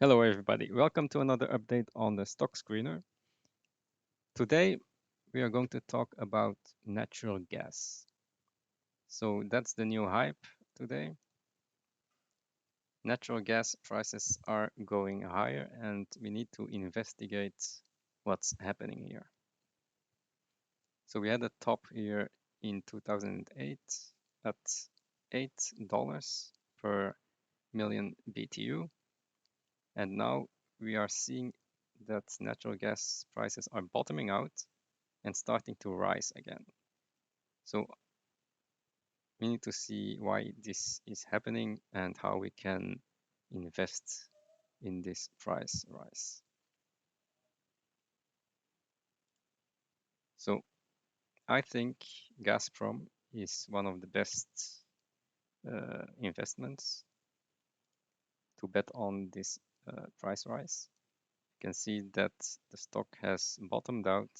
Hello everybody, welcome to another update on the stock screener. Today we are going to talk about natural gas. So that's the new hype today. Natural gas prices are going higher and we need to investigate what's happening here. So we had a top here in 2008 at $8 per million BTU, and now we are seeing that natural gas prices are bottoming out and starting to rise again. So we need to see why this is happening and how we can invest in this price rise. So I think Gazprom is one of the best investments to bet on this price rise. You can see that the stock has bottomed out,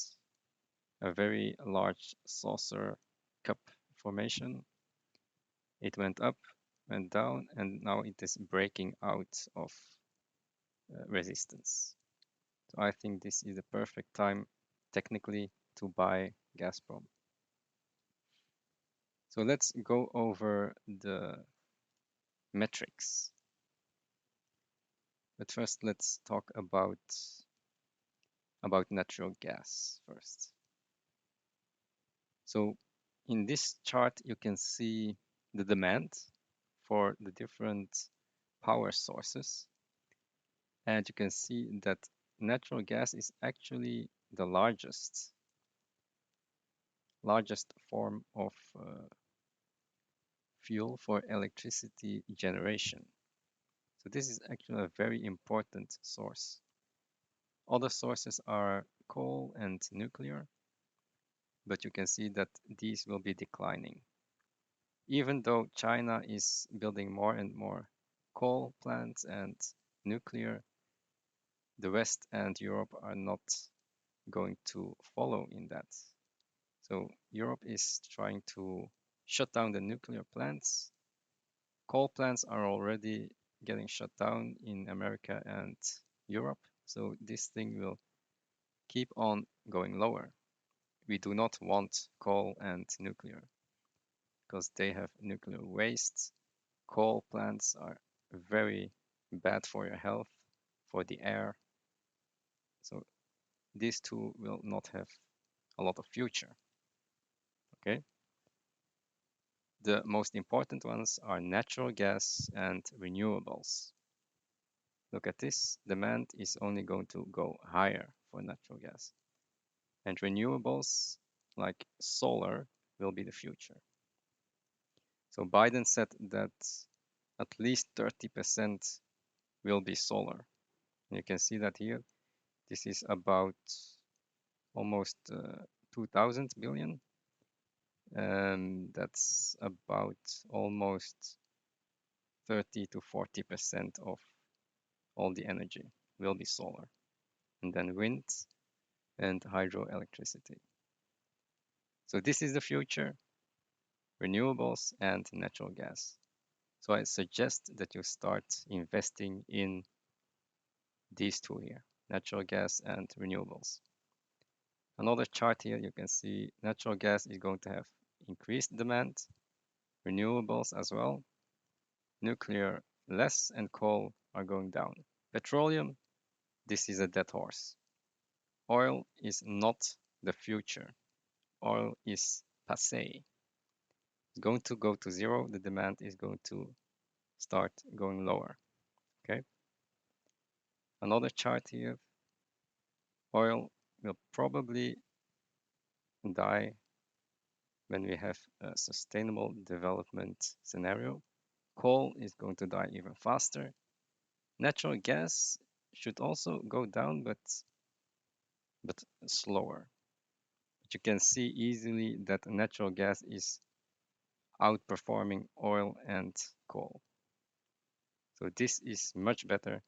a very large saucer cup formation. It went up, went down, and now it is breaking out of resistance. So I think this is the perfect time technically to buy Gazprom. So let's go over the metrics. But first, let's talk about natural gas first. So in this chart, you can see the demand for the different power sources. And you can see that natural gas is actually the largest form of fuel for electricity generation. So this is actually a very important source. Other sources are coal and nuclear, but you can see that these will be declining. Even though China is building more and more coal plants and nuclear, the West and Europe are not going to follow in that. So Europe is trying to shut down the nuclear plants. Coal plants are already getting shut down in America and Europe. So this thing will keep on going lower. We do not want coal and nuclear because they have nuclear waste. Coal plants are very bad for your health, for the air. So these two will not have a lot of future. Okay. The most important ones are natural gas and renewables. Look at this, demand is only going to go higher for natural gas. And renewables like solar will be the future. So Biden said that at least 30% will be solar. And you can see that here. This is about almost 2000 billion. That's about almost 30 to 40% of all the energy will be solar. And then wind and hydroelectricity. So this is the future, renewables and natural gas. So I suggest that you start investing in these two here, natural gas and renewables. Another chart here, you can see natural gas is going to have increased demand, renewables as well, nuclear less, and coal are going down. Petroleum, this is a dead horse. Oil is not the future. Oil is passé. It's going to go to zero. The demand is going to start going lower. Okay. Another chart here. Oil will probably die when we have a sustainable development scenario. Coal is going to die even faster. Natural gas should also go down, but slower. But you can see easily that natural gas is outperforming oil and coal. So this is much better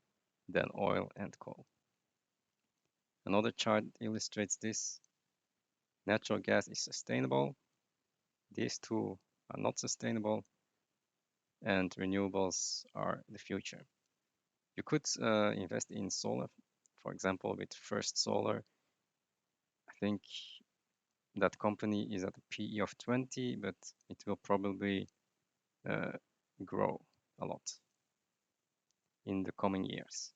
than oil and coal. Another chart illustrates this. Natural gas is sustainable. These two are not sustainable, and renewables are the future. You could invest in solar, for example, with First Solar. I think that company is at a PE of 20, but it will probably grow a lot in the coming years.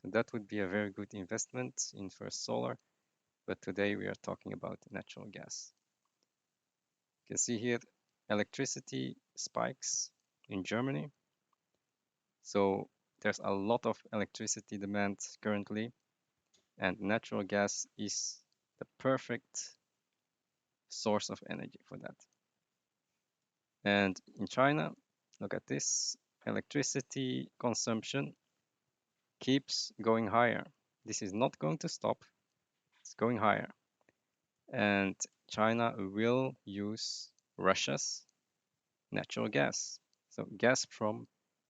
So that would be a very good investment in First Solar, but today we are talking about natural gas. You can see here electricity spikes in Germany. So there's a lot of electricity demand currently, and natural gas is the perfect source of energy for that. And in China, look at this, electricity consumption keeps going higher. This is not going to stop, it's going higher. And China will use Russia's natural gas. So Gazprom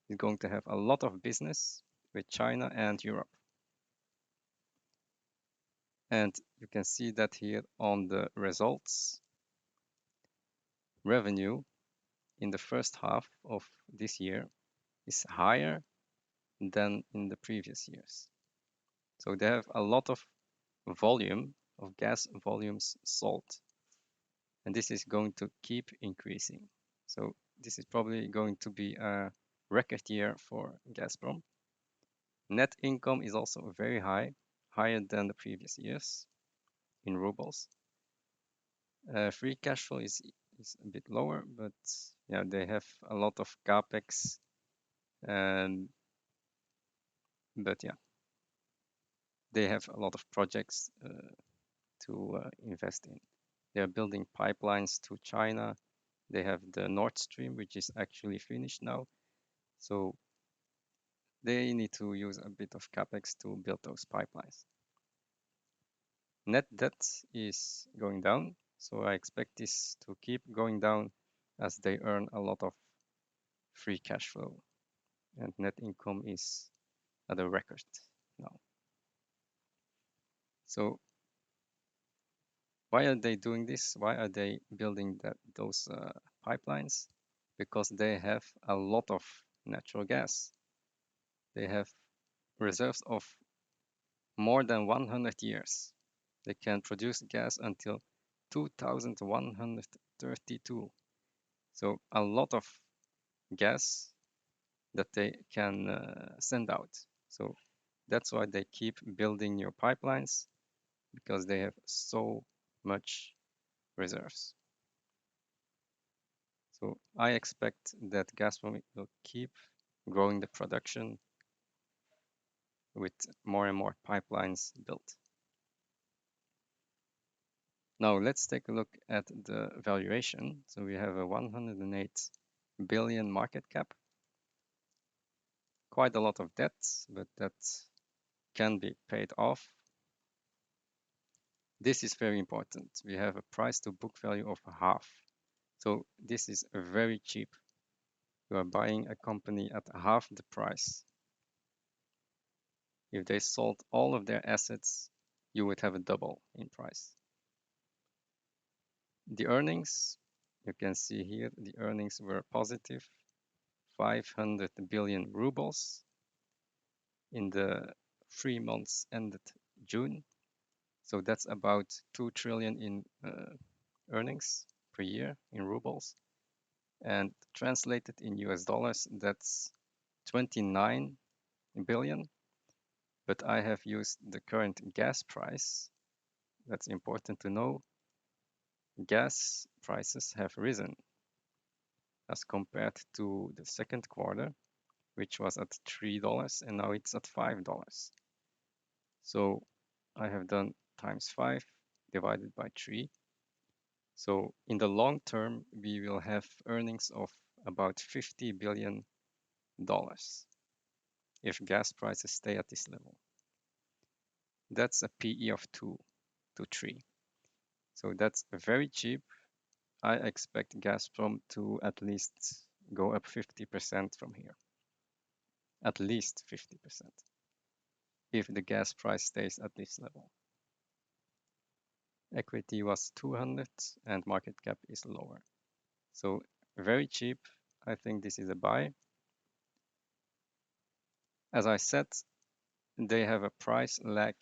is going to have a lot of business with China and Europe. And you can see that here on the results. Revenue in the first half of this year is higher than in the previous years. So they have a lot of volume of gas volumes sold. And this is going to keep increasing. So this is probably going to be a record year for Gazprom. Net income is also very high, higher than the previous years in rubles. Free cash flow is a bit lower, but yeah, they have a lot of capex, and but yeah, they have a lot of projects to invest in. They are building pipelines to China. They have the Nord Stream, which is actually finished now. So they need to use a bit of capex to build those pipelines. Net debt is going down, so I expect this to keep going down as they earn a lot of free cash flow, and net income is at a record now. So why are they doing this? Why are they building those pipelines? Because they have a lot of natural gas. They have reserves of more than 100 years. They can produce gas until 2132. So a lot of gas that they can send out. So that's why they keep building new pipelines, because they have so much reserves. So I expect that Gazprom will keep growing the production with more and more pipelines built. Now let's take a look at the valuation. So we have a 108 billion market cap. Quite a lot of debt, but that can be paid off. This is very important. We have a price to book value of half. So this is very cheap. You are buying a company at half the price. If they sold all of their assets, you would have a double in price. The earnings, you can see here, the earnings were positive, 500 billion rubles in the 3 months ended June. So that's about 2 trillion in earnings per year in rubles. And translated in US dollars, that's 29 billion. But I have used the current gas price. That's important to know. Gas prices have risen as compared to the second quarter, which was at $3, and now it's at $5. So I have done times 5 divided by 3. So in the long term, we will have earnings of about $50 billion if gas prices stay at this level. That's a PE of 2 to 3. So that's very cheap. I expect Gazprom to at least go up 50% from here. At least 50%. If the gas price stays at this level. Equity was 200 and market cap is lower. So very cheap. I think this is a buy. As I said, they have a price lag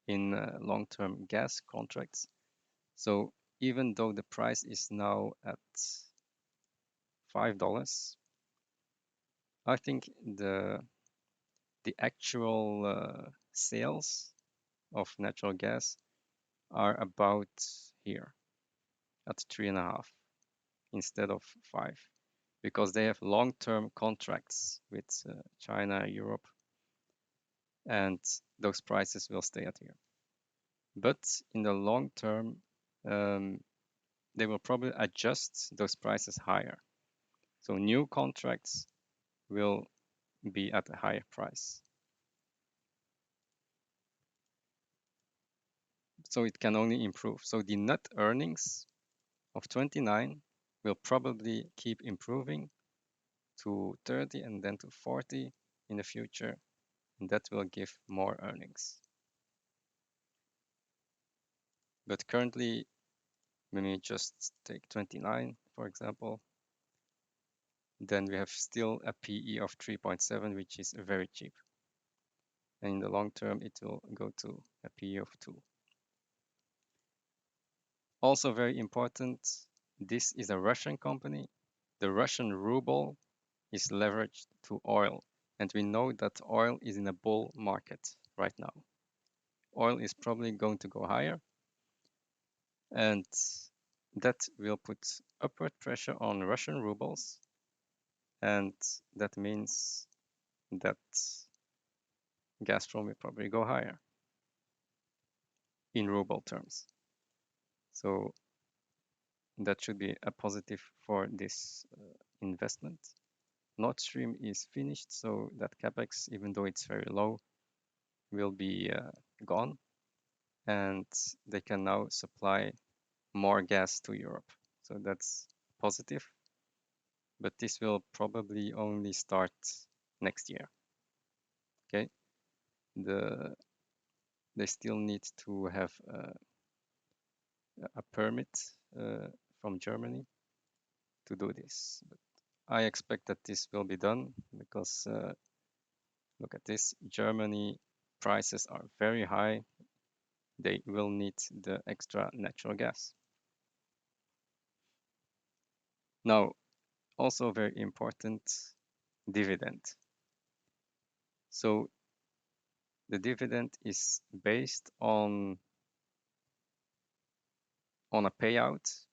in long-term gas contracts. So even though the price is now at $5, I think the actual sales of natural gas are about here at 3.5 instead of 5, because they have long-term contracts with China, Europe, and those prices will stay at here. But in the long term, they will probably adjust those prices higher. So new contracts will be at a higher price. So it can only improve. So the net earnings of 29 will probably keep improving to 30 and then to 40 in the future, and that will give more earnings. But currently, when we just take 29, for example, then we have still a PE of 3.7, which is very cheap. And in the long term, it will go to a PE of 2. Also very important, this is a Russian company. The Russian ruble is leveraged to oil. And we know that oil is in a bull market right now. Oil is probably going to go higher. And that will put upward pressure on Russian rubles. And that means that Gazprom will probably go higher in ruble terms. So that should be a positive for this investment. Nord Stream is finished, so that capex, even though it's very low, will be gone, and they can now supply more gas to Europe. So that's positive, but this will probably only start next year. Okay, they still need to have a permit from Germany to do this. But I expect that this will be done because look at this, Germany prices are very high. They will need the extra natural gas. Now, also very important, dividend. So the dividend is based on a payout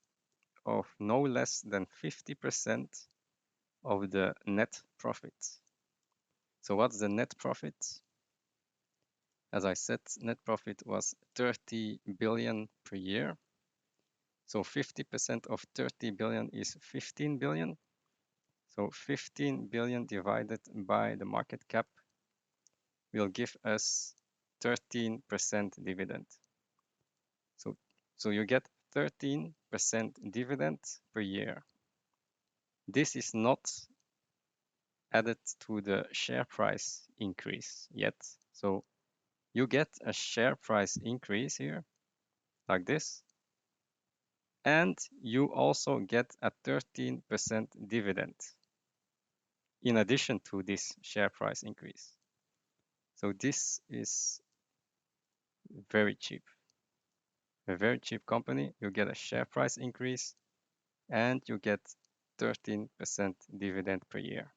of no less than 50% of the net profit. So what's the net profit? As I said, net profit was 30 billion per year. So 50% of 30 billion is 15 billion. So 15 billion divided by the market cap will give us 13% dividend. So you get 13% dividend per year. This is not added to the share price increase yet. So you get a share price increase here, like this, and you also get a 13% dividend in addition to this share price increase. So this is very cheap. A very cheap company, you get a share price increase and you get 13% dividend per year.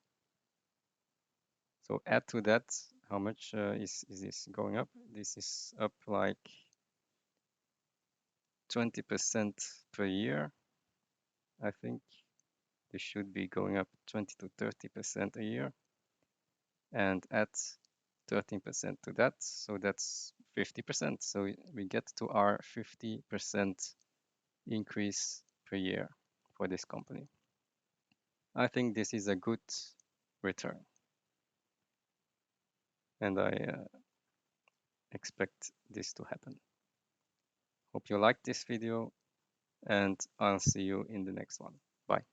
So add to that, how much is this going up? This is up like 20% per year. I think this should be going up 20 to 30% a year, and add 13% to that, so that's 50%. So we get to our 50% increase per year for this company. I think this is a good return, and I expect this to happen. Hope you liked this video, and I'll see you in the next one. Bye.